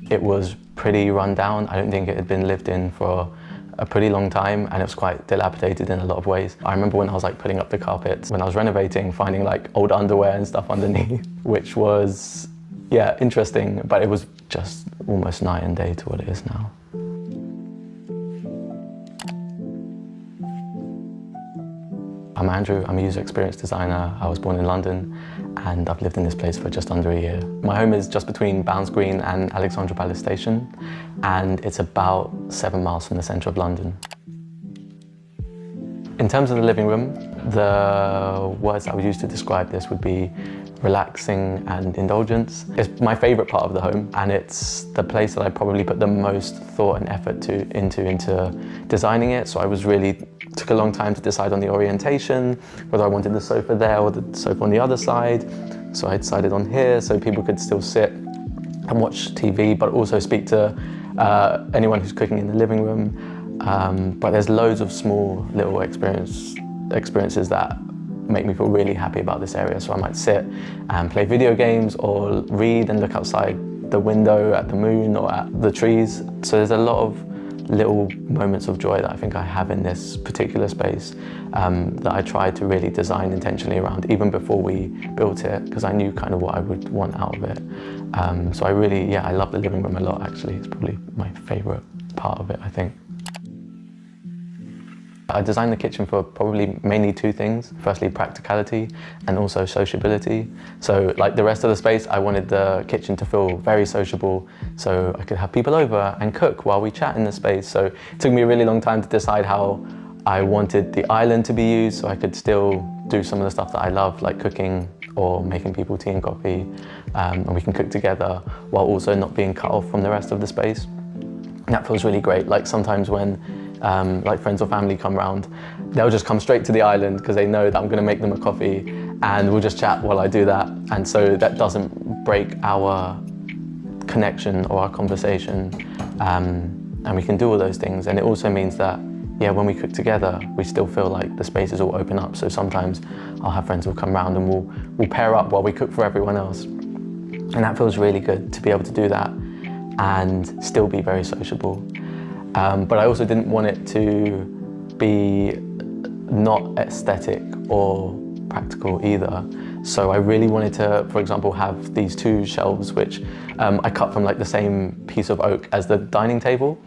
It was pretty run down. I don't think it had been lived in for a pretty long time, and it was quite dilapidated in a lot of ways. I remember when I was like putting up the carpets, when I was renovating, finding like old underwear and stuff underneath, which was, yeah, interesting, but it was just almost night and day to what it is now. I'm Andrew, I'm a user experience designer. I was born in London and I've lived in this place for just under a year. My home is just between Bounds Green and Alexandra Palace Station, and it's about 7 miles from the centre of London. In terms of the living room, the words I would use to describe this would be relaxing and indulgence. It's my favourite part of the home, and it's the place that I probably put the most thought and effort into designing it. So I took a long time to decide on the orientation, whether I wanted the sofa there or the sofa on the other side. So I decided on here so people could still sit and watch TV, but also speak to anyone who's cooking in the living room. But there's loads of small little experiences that make me feel really happy about this area. So I might sit and play video games or read and look outside the window at the moon or at the trees. So there's a lot of little moments of joy that I think I have in this particular space that I tried to really design intentionally around even before we built it, because I knew kind of what I would want out of it. So I love the living room a lot actually. It's probably my favourite part of it, I think. I designed the kitchen for probably mainly two things. Firstly, practicality and also sociability. So like the rest of the space, I wanted the kitchen to feel very sociable so I could have people over and cook while we chat in the space. So it took me a really long time to decide how I wanted the island to be used so I could still do some of the stuff that I love, like cooking or making people tea and coffee, and we can cook together while also not being cut off from the rest of the space. And that feels really great. Like sometimes when like friends or family come round, they'll just come straight to the island because they know that I'm going to make them a coffee and we'll just chat while I do that. And so that doesn't break our connection or our conversation, and we can do all those things. And it also means that, yeah, when we cook together, we still feel like the spaces all open up. So sometimes I'll have friends who'll come round and we'll pair up while we cook for everyone else. And that feels really good to be able to do that and still be very sociable. But I also didn't want it to be not aesthetic or practical either. So I really wanted to, for example, have these two shelves which I cut from like the same piece of oak as the dining table.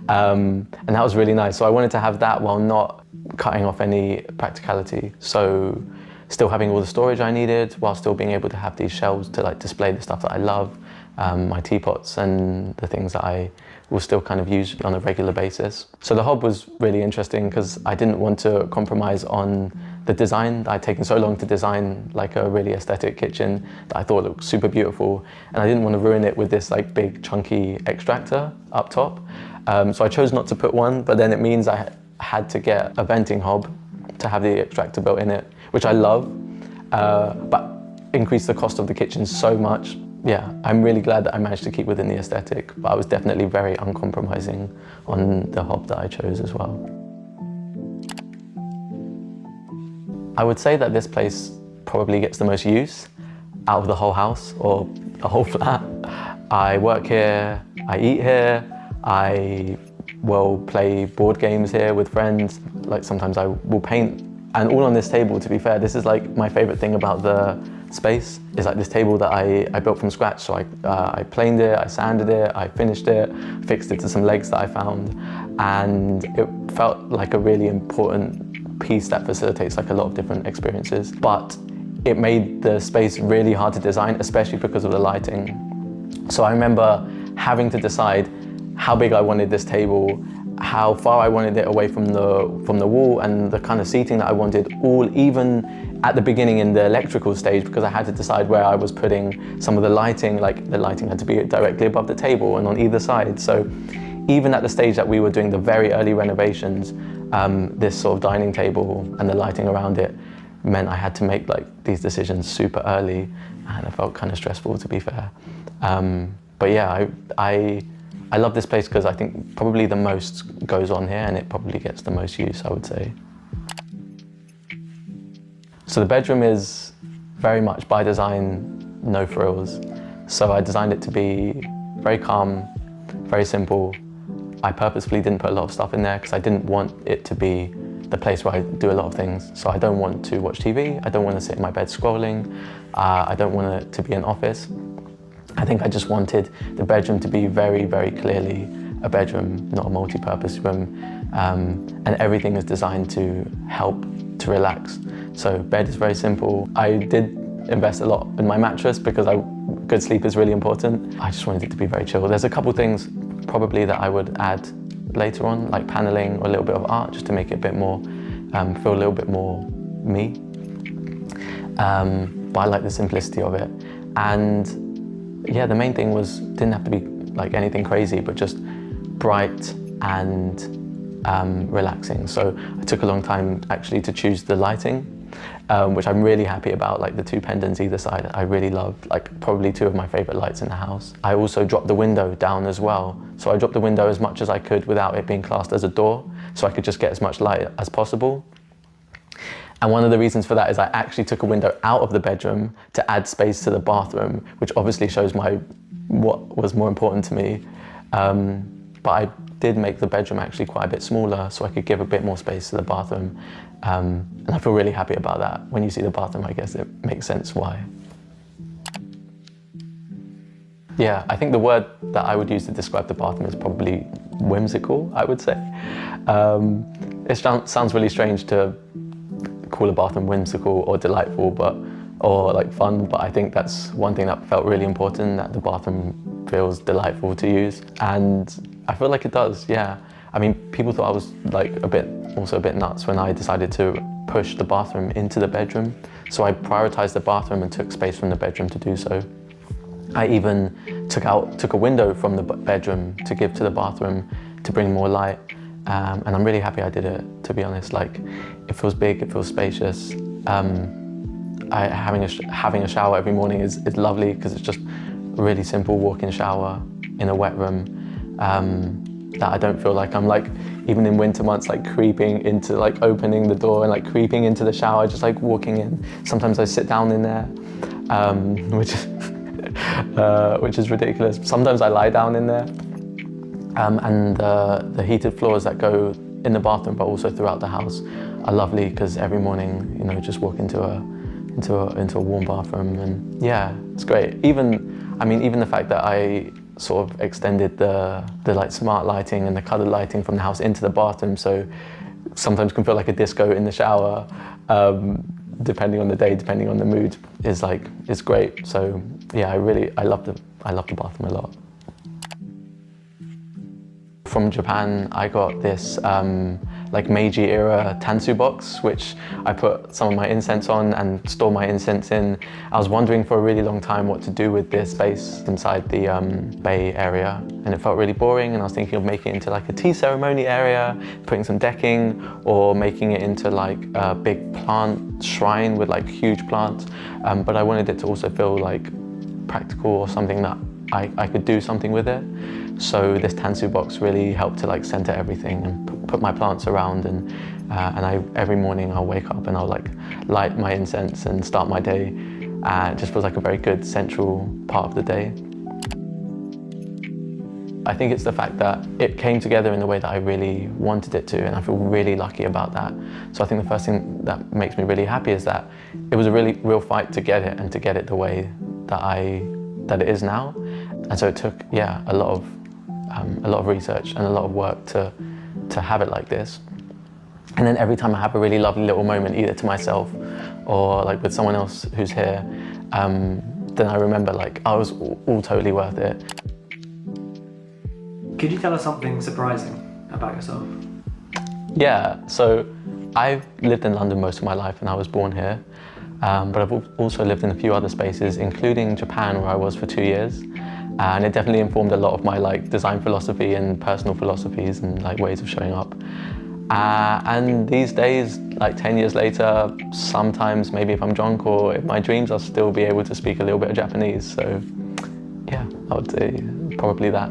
And that was really nice. So I wanted to have that while not cutting off any practicality. So still having all the storage I needed while still being able to have these shelves to like display the stuff that I love, my teapots and the things that I will still kind of use on a regular basis. So the hob was really interesting because I didn't want to compromise on the design. I'd taken so long to design like a really aesthetic kitchen that I thought looked super beautiful, and I didn't want to ruin it with this like big chunky extractor up top. So I chose not to put one, but then it means I had to get a venting hob to have the extractor built in it, which I love, but increased the cost of the kitchen so much. Yeah, I'm really glad that I managed to keep within the aesthetic, but I was definitely very uncompromising on the hob that I chose as well. I would say that this place probably gets the most use out of the whole house or the whole flat. I work here, I eat here, I will play board games here with friends. Like sometimes I will paint, and all on this table, to be fair. This is like my favorite thing about the space, is like this table that I built from scratch. So I planed it, I sanded it, I finished it, fixed it to some legs that I found, and it felt like a really important piece that facilitates like a lot of different experiences. But it made the space really hard to design, especially because of the lighting. So I remember having to decide how big I wanted this table, how far I wanted it away from the wall, and the kind of seating that I wanted, all even at the beginning in the electrical stage, because I had to decide where I was putting some of the lighting. Like the lighting had to be directly above the table and on either side. So even at the stage that we were doing the very early renovations, this sort of dining table and the lighting around it meant I had to make like these decisions super early, and it felt kind of stressful, to be fair. But yeah, I love this place because I think probably the most goes on here and it probably gets the most use, I would say. So the bedroom is very much by design, no frills. So I designed it to be very calm, very simple. I purposefully didn't put a lot of stuff in there because I didn't want it to be the place where I do a lot of things. So I don't want to watch TV, I don't want to sit in my bed scrolling, I don't want it to be an office. I think I just wanted the bedroom to be very, very clearly a bedroom, not a multi-purpose room. And everything is designed to help to relax. So bed is very simple. I did invest a lot in my mattress because good sleep is really important. I just wanted it to be very chill. There's a couple things probably that I would add later on, like paneling or a little bit of art, just to make it a bit more, feel a little bit more me. But I like the simplicity of it. And yeah, the main thing didn't have to be like anything crazy, but just bright and relaxing. So I took a long time actually to choose the lighting, which I'm really happy about, like the two pendants either side. I really loved, like probably two of my favorite lights in the house. I also dropped the window down as well. So I dropped the window as much as I could without it being classed as a door, so I could just get as much light as possible. And one of the reasons for that is I actually took a window out of the bedroom to add space to the bathroom, which obviously shows what was more important to me. But I did make the bedroom actually quite a bit smaller so I could give a bit more space to the bathroom. And I feel really happy about that. When you see the bathroom, I guess it makes sense why. Yeah, I think the word that I would use to describe the bathroom is probably whimsical, I would say. It sounds really strange to call a bathroom whimsical or delightful, or like fun, but I think that's one thing that felt really important, that the bathroom feels delightful to use. And I feel like it does, yeah. I mean, people thought I was like also a bit nuts when I decided to push the bathroom into the bedroom. So I prioritized the bathroom and took space from the bedroom to do so. I even took a window from the bedroom to give to the bathroom to bring more light. And I'm really happy I did it, to be honest. Like, it feels big, it feels spacious. Having a shower every morning is lovely because it's just a really simple walk-in shower in a wet room. That I don't feel like I'm like, even in winter months, like creeping into, like opening the door and like creeping into the shower, just like walking in. Sometimes I sit down in there, which is ridiculous. Sometimes I lie down in there. And the heated floors that go in the bathroom, but also throughout the house, are lovely because every morning, you know, just walk into a warm bathroom, and yeah, it's great. Even the fact that I sort of extended the like smart lighting and the colored lighting from the house into the bathroom, so sometimes can feel like a disco in the shower, depending on the day, depending on the mood, is great. So yeah, I love the bathroom a lot. From Japan, I got this like Meiji era tansu box, which I put some of my incense on and store my incense in. I was wondering for a really long time what to do with this space inside the bay area, and it felt really boring, and I was thinking of making it into like a tea ceremony area, putting some decking, or making it into like a big plant shrine with like huge plants. But I wanted it to also feel like practical, or something that I could do something with it. So this tansu box really helped to like center everything and put my plants around, and every morning I'll wake up and I'll like light my incense and start my day. It just feels like a very good central part of the day. I think it's the fact that it came together in the way that I really wanted it to, and I feel really lucky about that. So I think the first thing that makes me really happy is that it was a real fight to get it, and to get it the way that it is now. And so it took, yeah, a lot of research and a lot of work to have it like this. And then every time I have a really lovely little moment, either to myself or like with someone else who's here, then I remember like, I was all totally worth it. Could you tell us something surprising about yourself? Yeah, so I've lived in London most of my life and I was born here. But I've also lived in a few other spaces, including Japan, where I was for 2 years. And it definitely informed a lot of my like design philosophy and personal philosophies and like ways of showing up. And these days, like 10 years later, sometimes maybe if I'm drunk or in my dreams, I'll still be able to speak a little bit of Japanese. So yeah, I would say probably that.